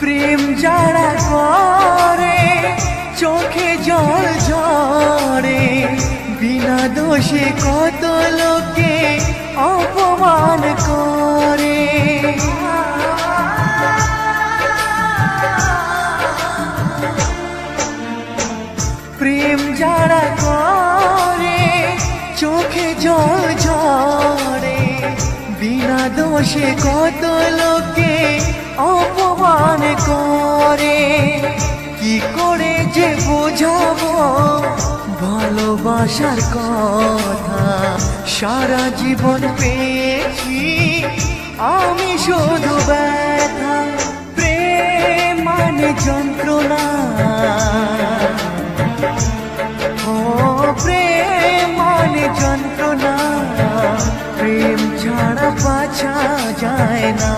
প্রেম যারা করে চোখে জল ঝরে, বিনা দোষে কত লোকে অপমান করে। প্রেম যারা করে চোখে জল ঝরে, বিনা দোষে কত লোকে অপমান করে। কি করে যে বোঝাবো ভালোবাসার কথা, সারা জীবন পেয়েছি আমি শুধু ব্যথা। প্রেম মানে যন্ত্রণা, ও প্রেম মানে যন্ত্রণা, প্রেম ছাড়া বাঁচা যায় না।